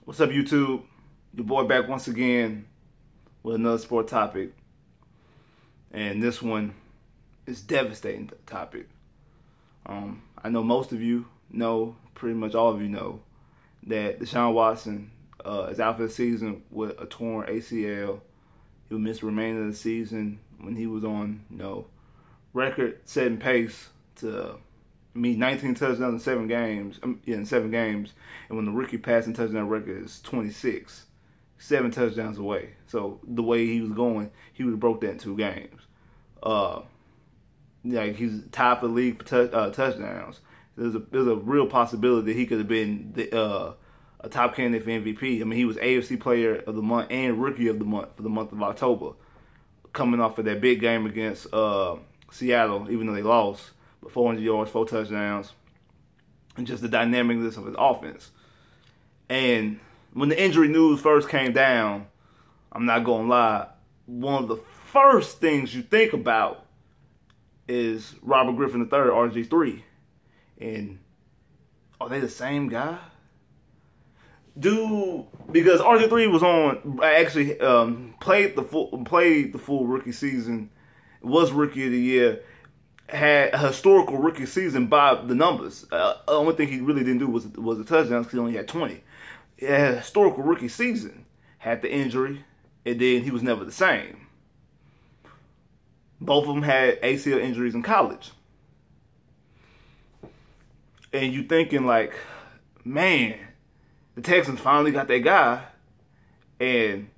What's up, YouTube? Your boy back once again with another sport topic. And this one is devastating topic. I know most of you know, pretty much all of you know, that Deshawn Watson is out for the season with a torn ACL. He'll miss the remainder of the season when he was on, record-setting pace to meet 19 touchdowns in 7 games. And when the rookie passing touchdown record is 26, 7 touchdowns away. So the way he was going, he would have broke that in 2 games. He's tied for the league for touchdowns. There's a real possibility that he could have been a top candidate for MVP. I mean, he was AFC Player of the Month and Rookie of the Month for the month of October, coming off of that big game against Seattle, even though they lost. But 400 yards, 4 touchdowns, and just the dynamicness of his offense. And when the injury news first came down, I'm not going to lie, one of the first things you think about is Robert Griffin III, RG3. And are they the same guy? Dude, because RG3 was actually played the full rookie season, was Rookie of the Year, had a historical rookie season by the numbers. The only thing he really didn't do was the touchdowns because he only had 20. He had a historical rookie season, had the injury, and then he was never the same. Both of them had ACL injuries in college. And you thinking like, man, the Texans finally got that guy, and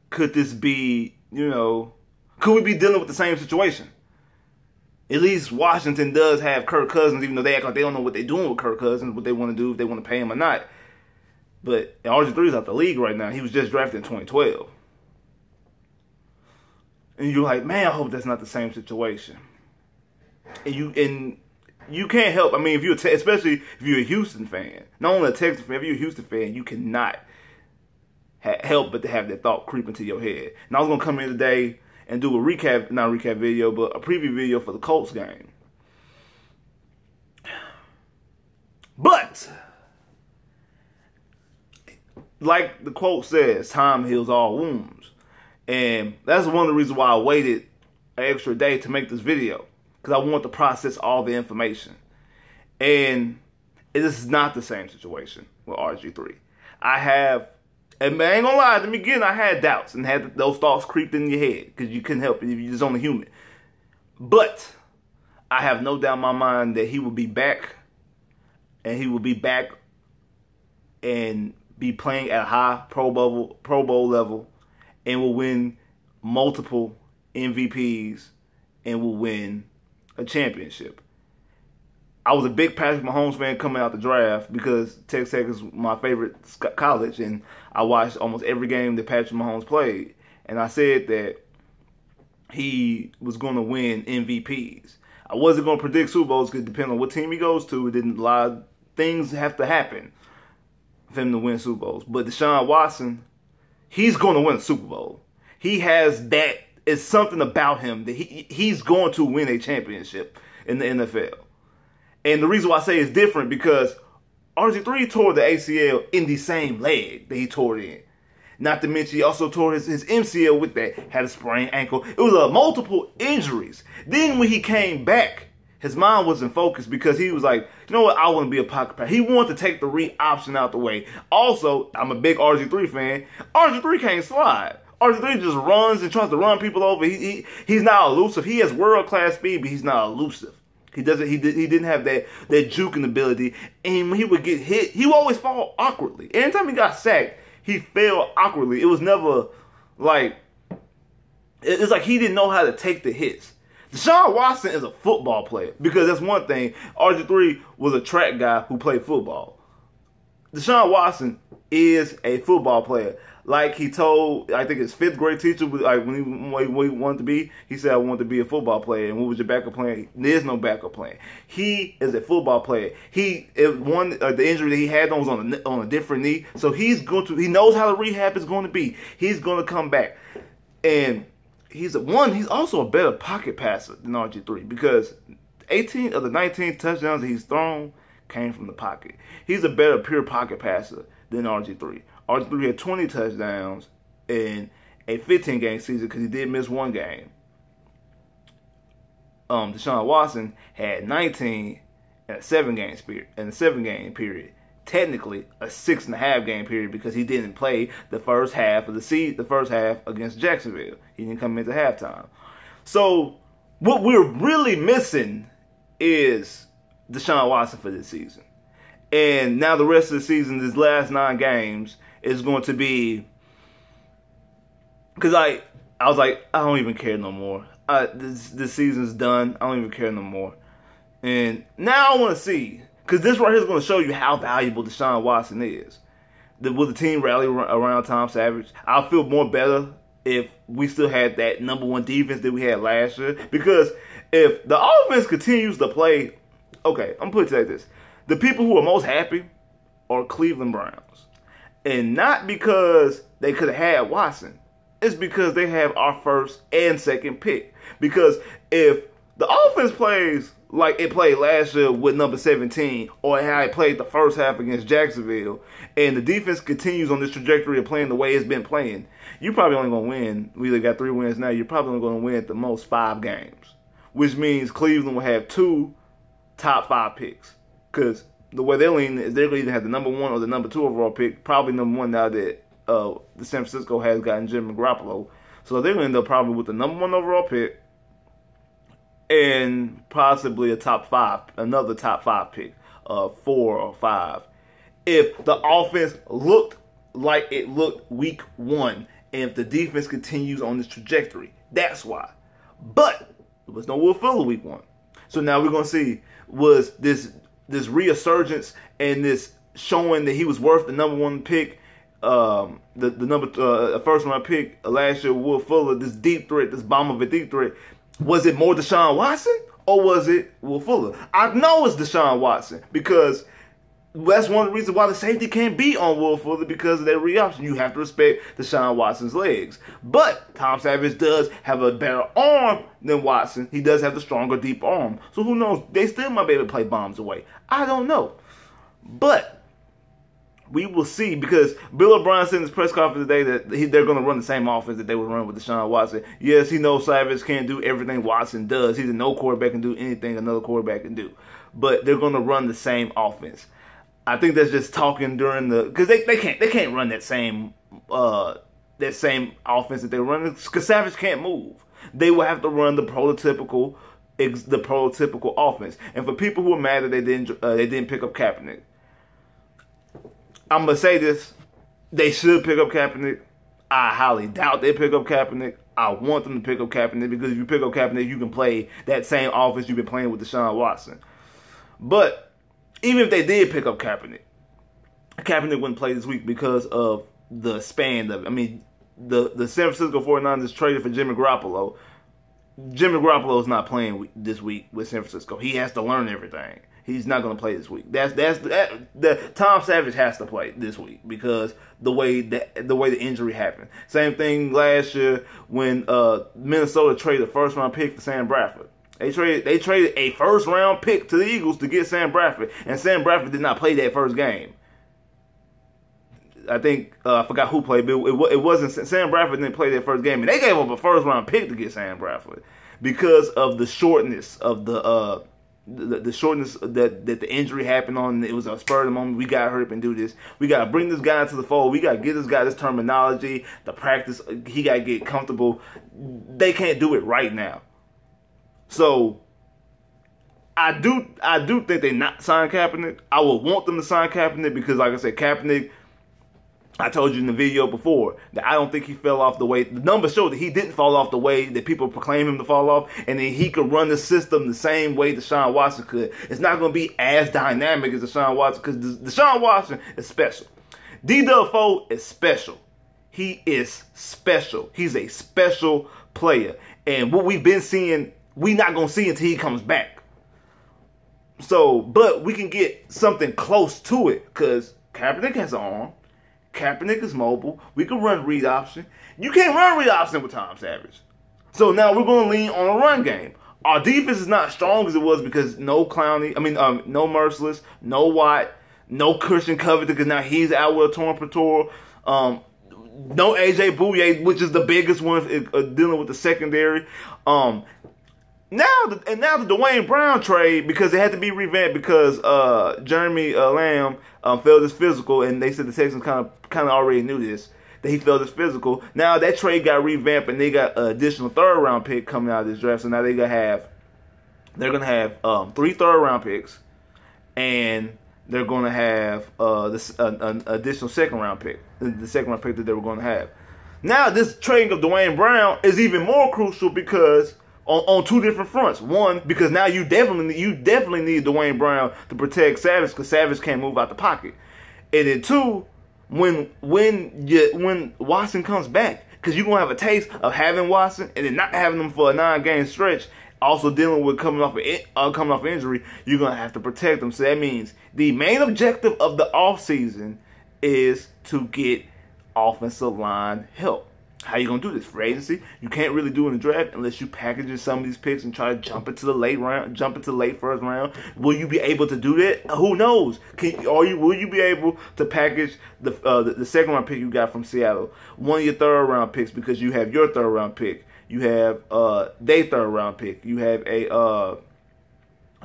could this be, could we be dealing with the same situation? At least Washington does have Kirk Cousins, even though they act like they don't know what they're doing with Kirk Cousins, what they want to do, if they want to pay him or not. But RG3 is out the league right now. He was just drafted in 2012. And you're like, man, I hope that's not the same situation. And you can't help. I mean, especially if you're a Houston fan, not only a Texas fan, if you're a Houston fan, you cannot help but to have that thought creep into your head. And I was gonna come in today and do a not a recap video, but a preview video for the Colts game. But like the quote says, time heals all wounds. And that's one of the reasons why I waited an extra day to make this video, because I want to process all the information. And this is not the same situation with RG3. And I ain't gonna lie, at the beginning I had doubts and had those thoughts creep in your head because you couldn't help it. You're just only human. But I have no doubt in my mind that he will be back, and he will be back and be playing at a high Pro Bowl level, and will win multiple MVPs and will win a championship. I was a big Patrick Mahomes fan coming out the draft because Texas Tech is my favorite college, and I watched almost every game that Patrick Mahomes played. And I said that he was going to win MVPs. I wasn't going to predict Super Bowls because depending on what team he goes to, a lot of things have to happen for him to win Super Bowls. But Deshawn Watson, he's going to win a Super Bowl. He has that. It's something about him that he's going to win a championship in the NFL. And the reason why I say it's different because RG3 tore the ACL in the same leg that he tore it in. Not to mention he also tore his MCL with that, had a sprained ankle. It was multiple injuries. Then when he came back, his mind wasn't focused because he was like, you know what, I want to be a pocket passer. He wanted to take the read option out the way. Also, I'm a big RG3 fan. RG3 can't slide. RG3 just runs and tries to run people over. He's not elusive. He has world-class speed, but he's not elusive. He didn't have that juking ability. And when he would get hit, he would always fall awkwardly. Anytime he got sacked, he fell awkwardly. It was never like, it's like he didn't know how to take the hits. Deshawn Watson is a football player, because that's one thing. RG3 was a track guy who played football. Deshawn Watson is a football player. Like he told, I think his 5th grade teacher, like when he wanted to be, he said, I want to be a football player. And what was your backup plan? There's no backup plan. He is a football player. The injury that he had was on a different knee. So he knows how the rehab is going to be. He's going to come back. And he's also a better pocket passer than RG3, because 18 of the 19 touchdowns that he's thrown came from the pocket. He's a better pure pocket passer than RG3. RG3 had 20 touchdowns in a 15-game season because he did miss one game. Deshaun Watson had 19 in a 7-game period. Technically, a 6.5-game period because he didn't play the first half of the first half against Jacksonville. He didn't come into halftime. So what we're really missing is Deshaun Watson for this season. And now the rest of the season, these last 9 games, is going to be, because I was like, I don't even care no more. This season's done. I don't even care no more. And now I want to see, because this right here is going to show you how valuable Deshaun Watson is. Will the team rally around Tom Savage? I'll feel more better if we still had that #1 defense that we had last year. Because if the offense continues to play, okay, I'm going to put it like this. The people who are most happy are Cleveland Browns. And not because they could have had Watson. It's because they have our first and second pick. Because if the offense plays like it played last year with number 17, or how it played the first half against Jacksonville, and the defense continues on this trajectory of playing the way it's been playing, you're probably only going to win. We either got 3 wins now. You're probably only going to win at the most 5 games, which means Cleveland will have 2 top 5 picks. Because the way they're leaning is they're going to either have the #1 or the #2 overall pick. Probably #1 now that the San Francisco has gotten Jimmy Garoppolo. So they're going to end up probably with the #1 overall pick and possibly another top 5 pick, 4 or 5. If the offense looked like it looked week 1, and if the defense continues on this trajectory, that's why. But there was no Will Fuller week 1. So now we're going to see, was this resurgence and this showing that he was worth the #1 pick, the first round pick last year, Will Fuller, this deep threat, this bomb of a deep threat. Was it more Deshaun Watson or was it Will Fuller? I know it's Deshaun Watson because that's one of the reasons why the safety can't be on Will Fuller, because of that read option. You have to respect Deshaun Watson's legs. But Tom Savage does have a better arm than Watson. He does have the stronger, deep arm. So who knows? They still might be able to play bombs away. I don't know. But we will see, because Bill O'Brien said in his press conference today that they're going to run the same offense that they would run with Deshaun Watson. Yes, he knows Savage can't do everything Watson does. He's a no quarterback can do anything another quarterback can do. But they're going to run the same offense. I think that's just talking during because they can't run that same offense that they're running, because Savage can't move. They will have to run the prototypical offense. And for people who are mad that they didn't pick up Kaepernick, I'm going to say this. They should pick up Kaepernick. I highly doubt they pick up Kaepernick. I want them to pick up Kaepernick, because if you pick up Kaepernick, you can play that same offense you've been playing with Deshaun Watson. But even if they did pick up Kaepernick, Kaepernick wouldn't play this week because of the span of it. I mean, the San Francisco 49ers traded for Jimmy Garoppolo. Jimmy Garoppolo is not playing this week with San Francisco. He has to learn everything. He's not going to play this week. Tom Savage has to play this week because the way the injury happened. Same thing last year when Minnesota traded a first-round pick for Sam Bradford. They traded a first-round pick to the Eagles to get Sam Bradford, and Sam Bradford did not play that first game. I think I forgot who played, but it wasn't Sam Bradford didn't play that first game, and they gave up a first-round pick to get Sam Bradford because of the shortness of the shortness that the injury happened on. It was a spur of the moment. We got to hurry up and do this. We got to bring this guy into the fold. We got to get this guy this terminology, the practice. He got to get comfortable. They can't do it right now. So I do think they not sign Kaepernick. I would want them to sign Kaepernick because, like I said, Kaepernick, I told you in the video before that I don't think he fell off the way. The numbers show that he didn't fall off the way that people proclaim him to fall off, and then he could run the system the same way Deshaun Watson could. It's not going to be as dynamic as Deshaun Watson because Deshaun Watson is special. D-Dub is special. He is special. He's a special player. And what we've been seeing, we're not going to see until he comes back. So, but we can get something close to it because Kaepernick has an arm. Kaepernick is mobile. We can run read option. You can't run read option with Tom Savage. So now we're going to lean on a run game. Our defense is not strong as it was because no Clowney, no Merciless, no Watt, No Christian Covington because now he's out with a torn pectoral. No AJ Bouye, which is the biggest one dealing with the secondary. Now the Dwayne Brown trade, because it had to be revamped because Jeremy Lamb failed his physical, and they said the Texans kind of already knew this, that he failed his physical. Now that trade got revamped, and they got an additional 3rd round pick coming out of this draft. So now they're gonna have 3 3rd round picks, and they're gonna have an additional 2nd round pick, the 2nd round pick that they were gonna have. Now this trading of Dwayne Brown is even more crucial because on 2 different fronts. One, because now you definitely need Dwayne Brown to protect Savage, because Savage can't move out the pocket. And then 2, when Watson comes back, because you're gonna have a taste of having Watson and then not having him for a 9-game stretch, also dealing with coming off injury, you're gonna have to protect him. So that means the main objective of the offseason is to get offensive line help. How you gonna do this? Free agency, you can't really do in the draft unless you package in some of these picks and try to jump into the late 1st round. Will you be able to do that? Who knows? Will you be able to package the 2nd round pick you got from Seattle, one of your 3rd round picks, because you have your 3rd round pick, you have their 3rd round pick, you have a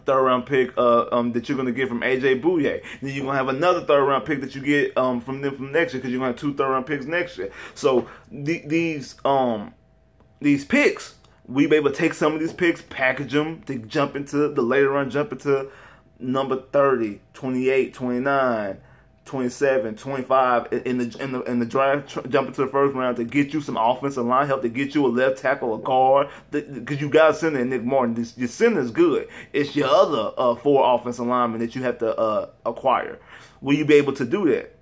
3rd round pick that you're gonna get from AJ Bouye. Then you're gonna have another 3rd round pick that you get from them from next year, because you're gonna have 2 3rd round picks next year. So these picks, we be able to take some of these picks, package them to jump into the later run, jump into number 30, 28, 29, 27, 25 in the draft, jump into the 1st round to get you some offensive line help, to get you a left tackle, a guard, because you got center and Nick Martin. Your center is good. It's your other 4 offensive linemen that you have to acquire. Will you be able to do that?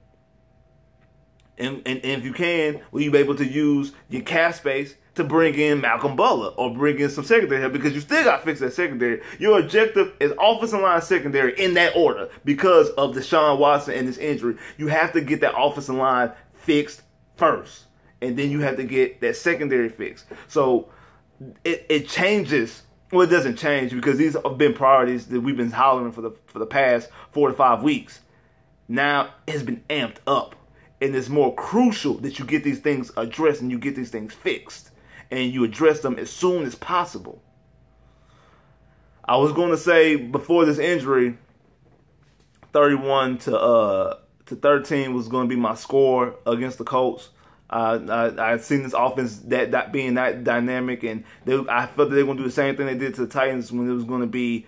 And if you can, will you be able to use your cap space to bring in Malcolm Butler or bring in some secondary help, because you still got to fix that secondary. Your objective is offensive line, secondary, in that order because of Deshawn Watson and his injury. You have to get that offensive line fixed first, and then you have to get that secondary fixed. So it changes. Well, it doesn't change because these have been priorities that we've been hollering for the past 4 to 5 weeks. Now it's been amped up, and it's more crucial that you get these things addressed and you get these things fixed, and you address them as soon as possible. I was going to say before this injury, 31 to 13 was going to be my score against the Colts. I'd seen this offense that being that dynamic, and I felt that they were going to do the same thing they did to the Titans when it was going to be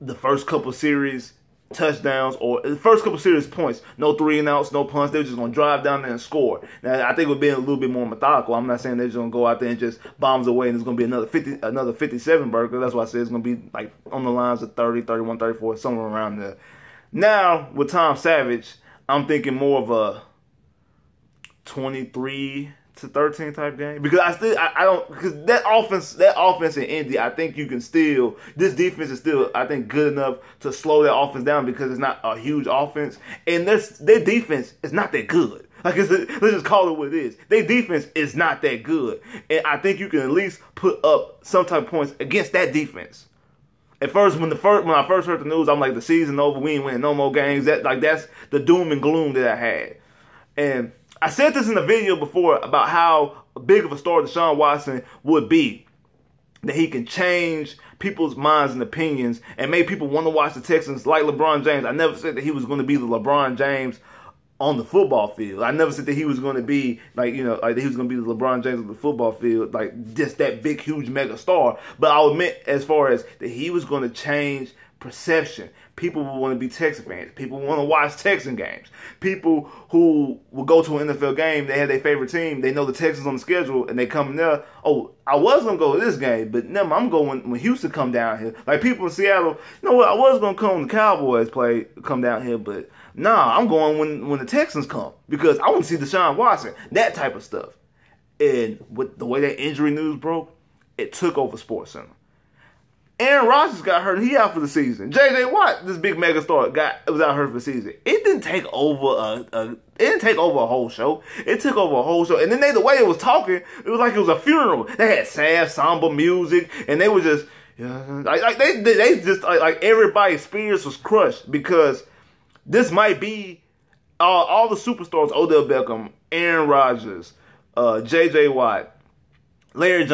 the first couple series touchdowns, or the first couple series points, no 3 and outs, no punts. They were just going to drive down there and score. Now, I think we're being a little bit more methodical. I'm not saying they're just going to go out there and just bombs away and it's going to be another 57 burger. That's why I said it's going to be like on the lines of 30, 31, 34, somewhere around there. Now, with Tom Savage, I'm thinking more of a 23 to 13 type game, because I don't, because that offense in Indy, I think you can still, this defense is still, I think, good enough to slow that offense down, because it's not a huge offense, and their defense is not that good. Like, let's just call it what it is. Their defense is not that good, and I think you can at least put up some type of points against that defense. At first, when I first heard the news, I'm like, the season over, we ain't winning no more games. That's the doom and gloom that I had, and I said this in a video before about how big of a star Deshawn Watson would be, that he can change people's minds and opinions and make people want to watch the Texans like LeBron James. I never said that he was going to be the LeBron James on the football field. I never said that he was going to be like he was going to be the LeBron James on the football field, like just that big, huge mega star. But I admit, as far as that, he was going to change perception. People will want to be Texan fans. People want to watch Texan games. People who will go to an NFL game, they have their favorite team, they know the Texans on the schedule, and they come in there, oh, I was going to go to this game, but never, I'm going when Houston come down here. Like people in Seattle, you know what, I was going to come when the Cowboys come down here, but nah, I'm going when the Texans come, because I want to see Deshaun Watson, that type of stuff. And with the way that injury news broke, it took over SportsCenter. Aaron Rodgers got hurt. He out for the season. J.J. Watt, this big mega star, was out hurt for the season. It didn't take over a whole show. It took over a whole show. And then the way it was talking, it was like it was a funeral. They had sad samba music, and they were just like everybody's spirits was crushed, because This might be all the superstars: Odell Beckham, Aaron Rodgers, J.J. Watt, David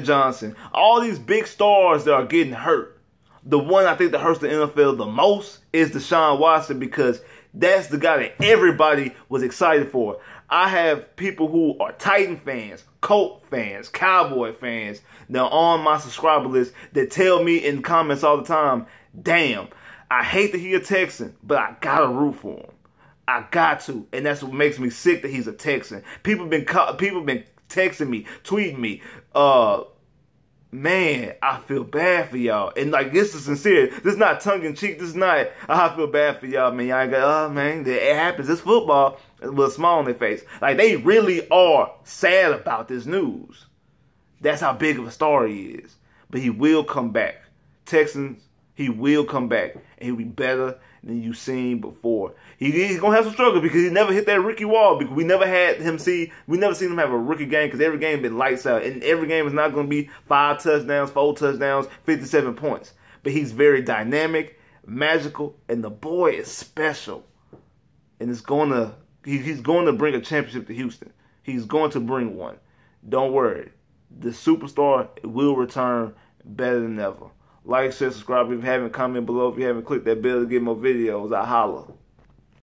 Johnson. All these big stars that are getting hurt. The one I think that hurts the NFL the most is Deshawn Watson, because that's the guy that everybody was excited for. I have people who are Titan fans, Colt fans, Cowboy fans that are on my subscriber list that tell me in comments all the time, damn, I hate that he's a Texan, but I gotta root for him. I got to. And that's what makes me sick that he's a Texan. People been texting me, tweeting me, man, I feel bad for y'all. And like, this is sincere. This is not tongue-in-cheek. This is not, I feel bad for y'all, man. Y'all got, oh, man, it happens. It's football with a smile on their face. Like, they really are sad about this news. That's how big of a star he is. But he will come back. Texans, he will come back. And he'll be better than you've seen before. He's going to have some struggle because he never hit that rookie wall, because we never seen him have a rookie game, because every game been lights out. And every game is not going to be 5 touchdowns, 4 touchdowns, 57 points. But he's very dynamic, magical, and the boy is special. And he's going to bring a championship to Houston. He's going to bring one. Don't worry. The superstar will return better than ever. Like, share, subscribe if you haven't. Comment below if you haven't. Click that bell to get more videos. I holla.